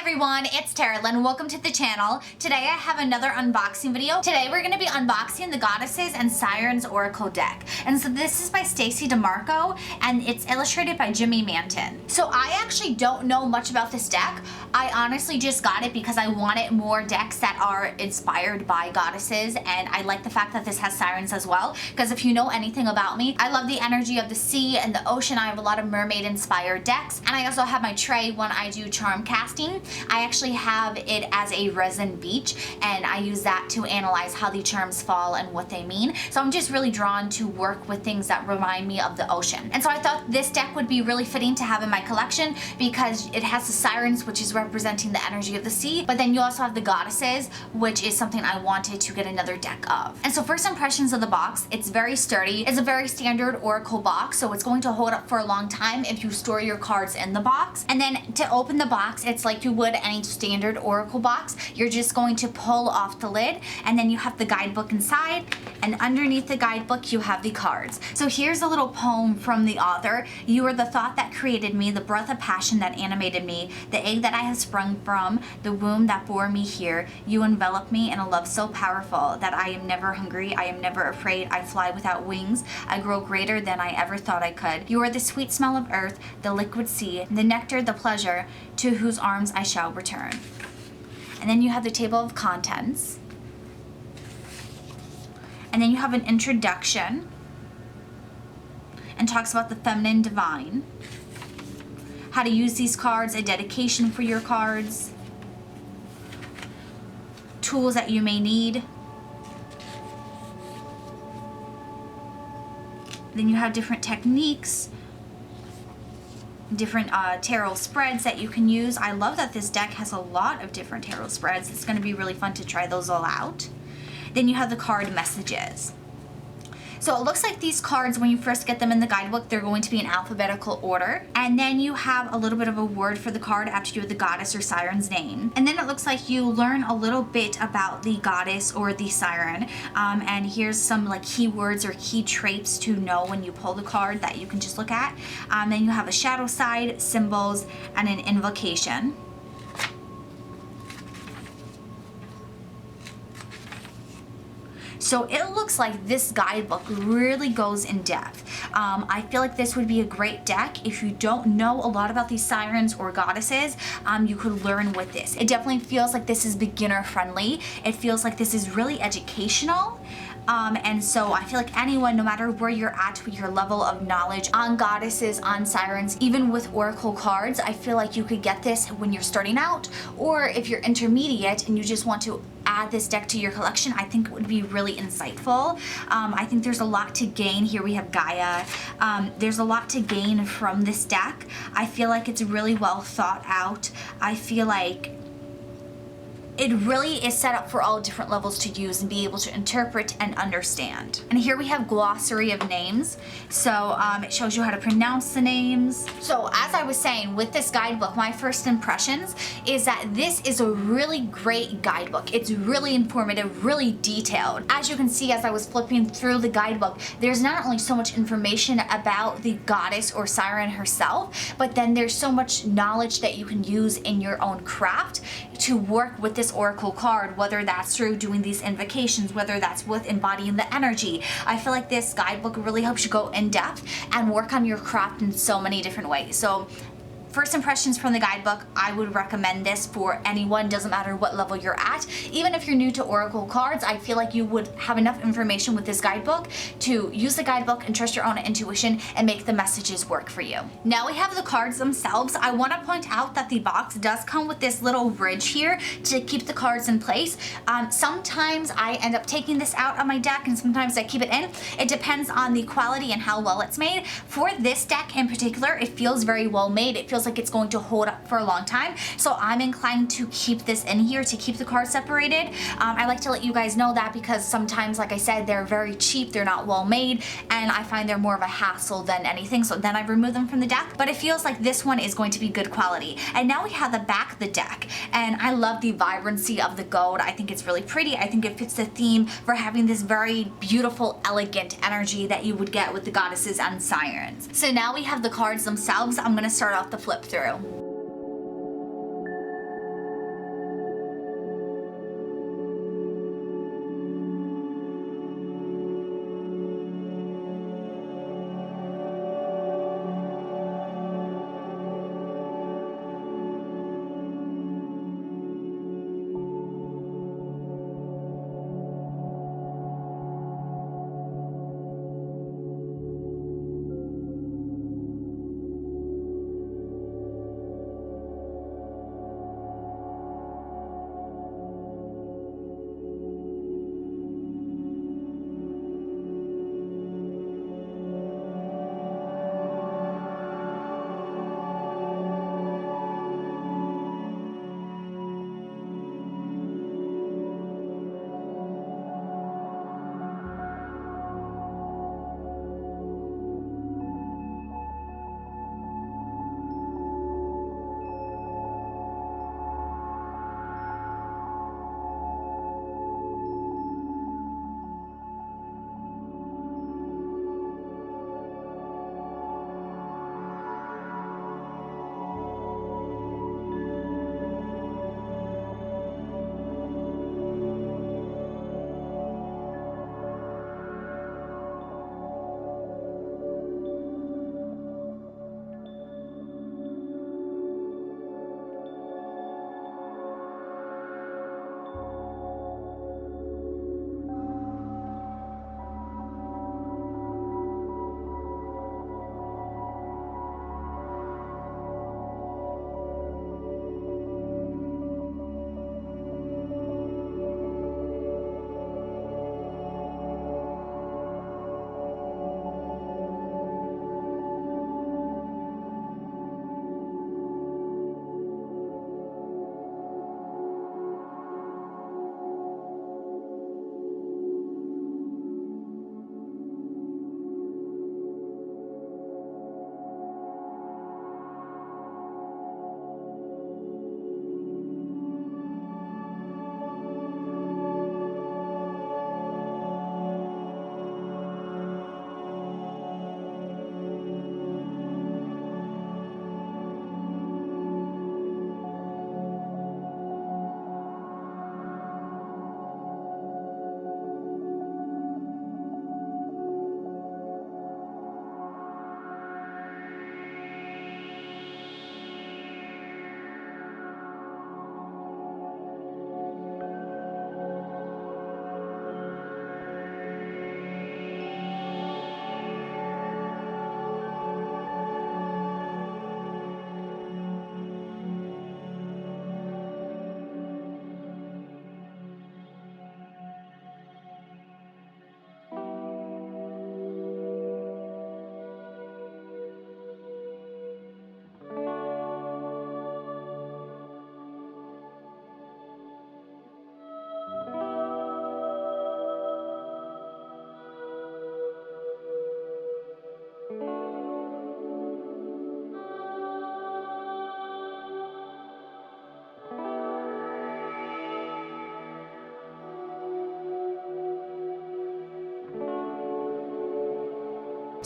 everyone, it's Carolyn. Welcome to the channel. Today I have another unboxing video. Today we're going to be unboxing the Goddesses and Sirens Oracle deck. And so this is by Stacey DeMarco and it's illustrated by Jimmy Manton. So I actually don't know much about this deck. I honestly just got it because I wanted more decks that are inspired by goddesses, and I like the fact that this has sirens as well, because if you know anything about me, I love the energy of the sea and the ocean. I have a lot of mermaid inspired decks, and I also have my tray when I do charm casting. I actually have it as a resin beach, and I use that to analyze how the charms fall and what they mean. So I'm just really drawn to work with things that remind me of the ocean. And so I thought this deck would be really fitting to have in my collection because it has the sirens, which is representing the energy of the sea, but then you also have the goddesses, which is something I wanted to get another deck of. And so first impressions of the box, it's very sturdy. It's a very standard Oracle box, so it's going to hold up for a long time if you store your cards in the box. And then to open the box, it's like you would any standard Oracle box. You're just going to pull off the lid, and then you have the guidebook inside, and underneath the guidebook you have the cards. So here's a little poem from the author. "You are the thought that created me, the breath of passion that animated me, the egg that I have sprung from, the womb that bore me here. You envelop me in a love so powerful that I am never hungry, I am never afraid, I fly without wings, I grow greater than I ever thought I could. You are the sweet smell of earth, the liquid sea, the nectar, the pleasure, to whose arms I shall return." And then you have the table of contents. And then you have an introduction and talks about the feminine divine, how to use these cards, a dedication for your cards, tools that you may need. Then you have different techniques, different tarot spreads that you can use. I love that this deck has a lot of different tarot spreads. It's going to be really fun to try those all out. Then you have the card messages. So it looks like these cards, when you first get them in the guidebook, they're going to be in alphabetical order. And then you have a little bit of a word for the card after you have the goddess or siren's name. And then it looks like you learn a little bit about the goddess or the siren. And here's some like keywords or key traits to know when you pull the card that you can just look at. Then you have a shadow side, symbols, and an invocation. So it looks like this guidebook really goes in depth. I feel like this would be a great deck. If you don't know a lot about these sirens or goddesses, you could learn with this. It definitely feels like this is beginner friendly. It feels like this is really educational. And so I feel like anyone, no matter where you're at with your level of knowledge on goddesses, on sirens, even with oracle cards, I feel like you could get this when you're starting out, or if you're intermediate and you just want to add this deck to your collection, I think it would be really insightful. I think there's a lot to gain. Here we have Gaia. There's a lot to gain from this deck. I feel like it's really well thought out. I feel like it really is set up for all different levels to use and be able to interpret and understand. And here we have glossary of names. So it shows you how to pronounce the names. So as I was saying, with this guidebook, my first impressions is that this is a really great guidebook. It's really informative, really detailed. As you can see, as I was flipping through the guidebook, there's not only so much information about the goddess or siren herself, but then there's so much knowledge that you can use in your own craft to work with this oracle card, whether that's through doing these invocations, whether that's with embodying the energy. I feel like this guidebook really helps you go in depth and work on your craft in so many different ways. So first impressions from the guidebook, I would recommend this for anyone, doesn't matter what level you're at. Even if you're new to oracle cards, I feel like you would have enough information with this guidebook to use the guidebook and trust your own intuition and make the messages work for you. Now we have the cards themselves. I want to point out that the box does come with this little ridge here to keep the cards in place. Sometimes I end up taking this out of my deck and sometimes I keep it in. It depends on the quality and how well it's made. For this deck in particular, it feels very well made. It feels like it's going to hold up for a long time, so I'm inclined to keep this in here to keep the cards separated. I like to let you guys know that because sometimes, like I said, they're very cheap, they're not well made, and I find they're more of a hassle than anything, so then I remove them from the deck. But it feels like this one is going to be good quality. And now we have the back of the deck, and I love the vibrancy of the gold. I think it's really pretty. I think it fits the theme for having this very beautiful, elegant energy that you would get with the goddesses and sirens. So now we have the cards themselves. I'm going to start off the flip through.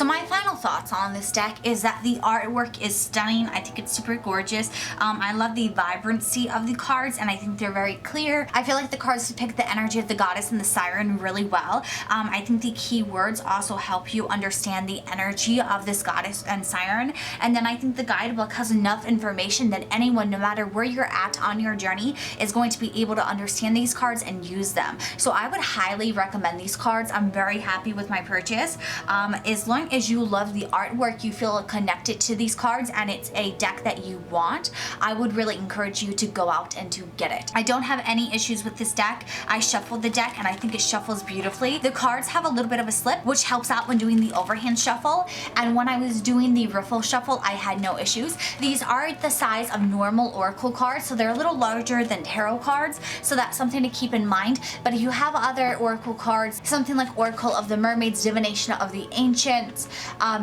So my final thoughts on this deck is that the artwork is stunning. I think it's super gorgeous. I love the vibrancy of the cards, and I think they're very clear. I feel like the cards depict the energy of the goddess and the siren really well. I think the key words also help you understand the energy of this goddess and siren. And then I think the guidebook has enough information that anyone, no matter where you're at on your journey, is going to be able to understand these cards and use them. So I would highly recommend these cards. I'm very happy with my purchase. As long as you love the artwork, you feel connected to these cards, and it's a deck that you want, I would really encourage you to go out and to get it. I don't have any issues with this deck. I shuffled the deck and I think it shuffles beautifully. The cards have a little bit of a slip, which helps out when doing the overhand shuffle, and when I was doing the riffle shuffle, I had no issues. These are the size of normal oracle cards, so they're a little larger than tarot cards, so that's something to keep in mind. But if you have other oracle cards, something like Oracle of the Mermaids, Divination of the Ancients,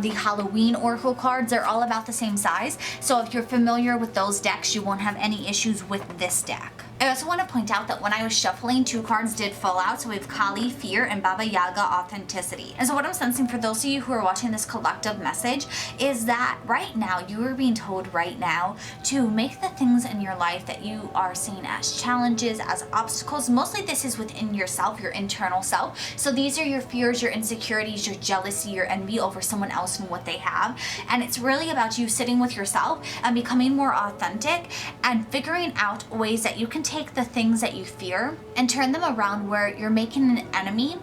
the Halloween oracle cards, they're all about the same size. So if you're familiar with those decks, you won't have any issues with this deck. I also want to point out that when I was shuffling, 2 cards did fall out. So we have Kali, Fear, and Baba Yaga, Authenticity. And so what I'm sensing for those of you who are watching this collective message is that right now, you are being told right now to make the things in your life that you are seeing as challenges, as obstacles. Mostly this is within yourself, your internal self. So these are your fears, your insecurities, your jealousy, your envy over someone else and what they have. And it's really about you sitting with yourself and becoming more authentic and figuring out ways that you can take the things that you fear and turn them around where you're making an enemy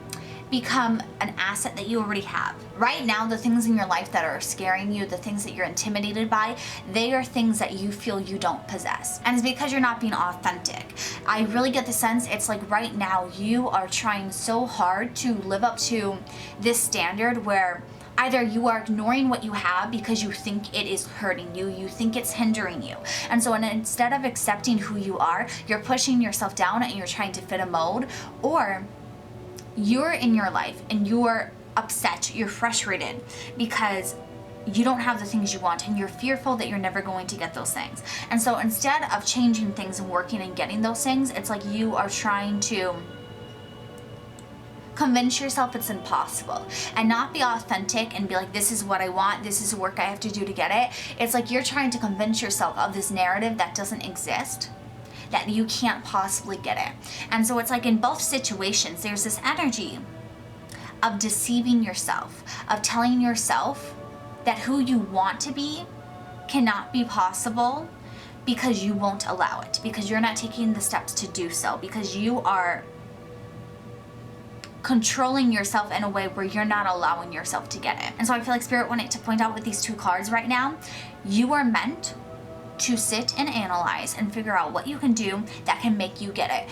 become an asset that you already have. Right now, the things in your life that are scaring you, the things that you're intimidated by, they are things that you feel you don't possess. And it's because you're not being authentic. I really get the sense it's like right now you are trying so hard to live up to this standard where either you are ignoring what you have because you think it is hurting you, you think it's hindering you. And so instead of accepting who you are, you're pushing yourself down and you're trying to fit a mold, or you're in your life and you're upset, you're frustrated because you don't have the things you want and you're fearful that you're never going to get those things. And so instead of changing things and working and getting those things, it's like you are trying to convince yourself it's impossible and not be authentic and be like, this is what I want, this is the work I have to do to get it. It's like you're trying to convince yourself of this narrative that doesn't exist, that you can't possibly get it. And so it's like in both situations, there's this energy of deceiving yourself, of telling yourself that who you want to be cannot be possible because you won't allow it, because you're not taking the steps to do so, because you are controlling yourself in a way where you're not allowing yourself to get it. And so I feel like Spirit wanted to point out with these 2 cards right now, you are meant to sit and analyze and figure out what you can do that can make you get it.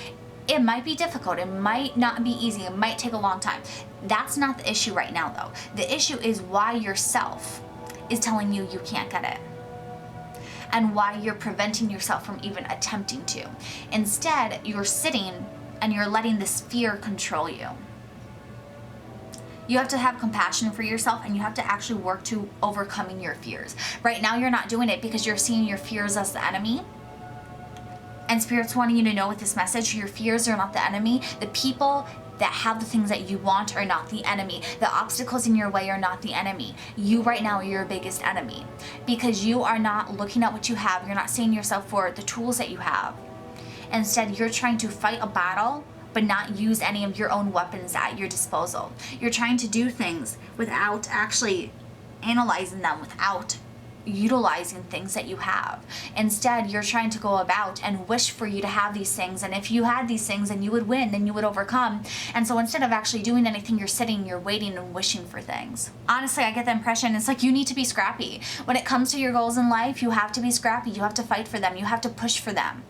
It might be difficult, it might not be easy, it might take a long time. That's not the issue right now though. The issue is why yourself is telling you you can't get it, and why you're preventing yourself from even attempting to. Instead, you're sitting and you're letting this fear control you. You have to have compassion for yourself and you have to actually work to overcoming your fears. Right now, you're not doing it because you're seeing your fears as the enemy. And Spirit's wanting you to know with this message, your fears are not the enemy. The people that have the things that you want are not the enemy. The obstacles in your way are not the enemy. You right now are your biggest enemy because you are not looking at what you have. You're not seeing yourself for the tools that you have. Instead, you're trying to fight a battle but not use any of your own weapons at your disposal. You're trying to do things without actually analyzing them, without utilizing things that you have. Instead, you're trying to go about and wish for you to have these things, and if you had these things, then you would win, then you would overcome. And so instead of actually doing anything, you're sitting, you're waiting and wishing for things. Honestly, I get the impression it's like you need to be scrappy. When it comes to your goals in life, you have to be scrappy. You have to fight for them. You have to push for them.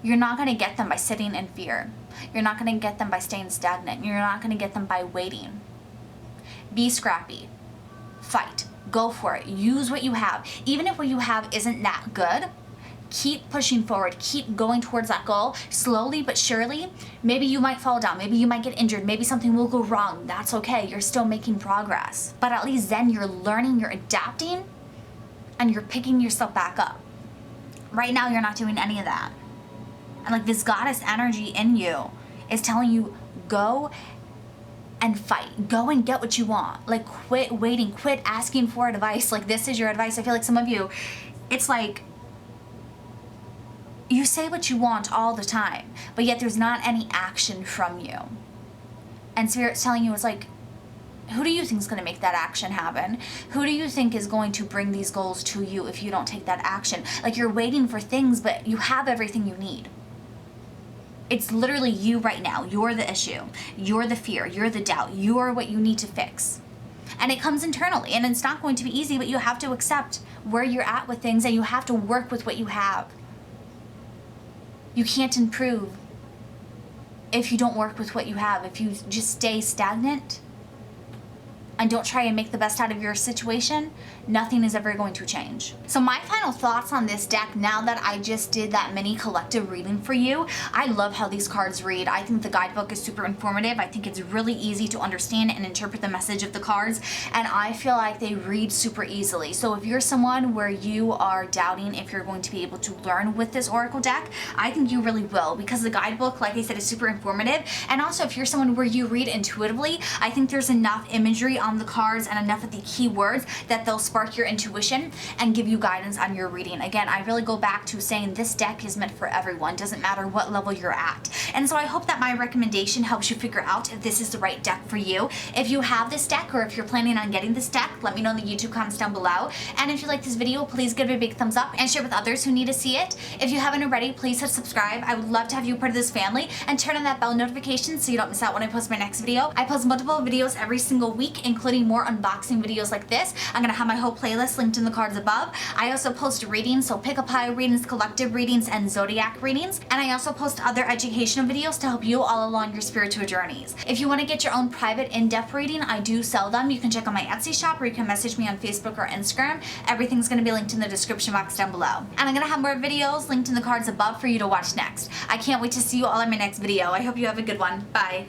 You're not going to get them by sitting in fear. You're not going to get them by staying stagnant. You're not going to get them by waiting. Be scrappy. Fight. Go for it. Use what you have. Even if what you have isn't that good, keep pushing forward. Keep going towards that goal. Slowly but surely, maybe you might fall down. Maybe you might get injured. Maybe something will go wrong. That's okay. You're still making progress. But at least then you're learning, you're adapting, and you're picking yourself back up. Right now, you're not doing any of that. And like this goddess energy in you is telling you, go and fight. Go and get what you want. Like, quit waiting, quit asking for advice. Like, this is your advice. I feel like some of you, it's like, you say what you want all the time, but yet there's not any action from you. And Spirit's telling you, it's like, who do you think is going to make that action happen? Who do you think is going to bring these goals to you if you don't take that action? Like, you're waiting for things, but you have everything you need. It's literally you right now. You're the issue. You're the fear. You're the doubt. You're what you need to fix. And it comes internally, and it's not going to be easy, but you have to accept where you're at with things, and you have to work with what you have. You can't improve if you don't work with what you have. If you just stay stagnant and don't try and make the best out of your situation, nothing is ever going to change. So my final thoughts on this deck, now that I just did that mini collective reading for you, I love how these cards read. I think the guidebook is super informative. I think it's really easy to understand and interpret the message of the cards, and I feel like they read super easily. So if you're someone where you are doubting if you're going to be able to learn with this oracle deck, I think you really will, because the guidebook, like I said, is super informative. And also, if you're someone where you read intuitively, I think there's enough imagery on the cards and enough of the keywords that they'll spark your intuition and give you guidance on your reading. Again, I really go back to saying this deck is meant for everyone. Doesn't matter what level you're at. And so I hope that my recommendation helps you figure out if this is the right deck for you. If you have this deck, or if you're planning on getting this deck, let me know in the YouTube comments down below. And if you like this video, please give it a big thumbs up and share with others who need to see it. If you haven't already, please hit subscribe. I would love to have you part of this family, and turn on that bell notification so you don't miss out when I post my next video. I post multiple videos every single week, including more unboxing videos like this. I'm gonna have my whole playlist linked in the cards above. I also post readings, so pick a pile readings, collective readings, and zodiac readings. And I also post other educational videos to help you all along your spiritual journeys. If you want to get your own private in-depth reading, I do sell them. You can check out my Etsy shop, or you can message me on Facebook or Instagram. Everything's gonna be linked in the description box down below. And I'm gonna have more videos linked in the cards above for you to watch next. I can't wait to see you all in my next video. I hope you have a good one. Bye.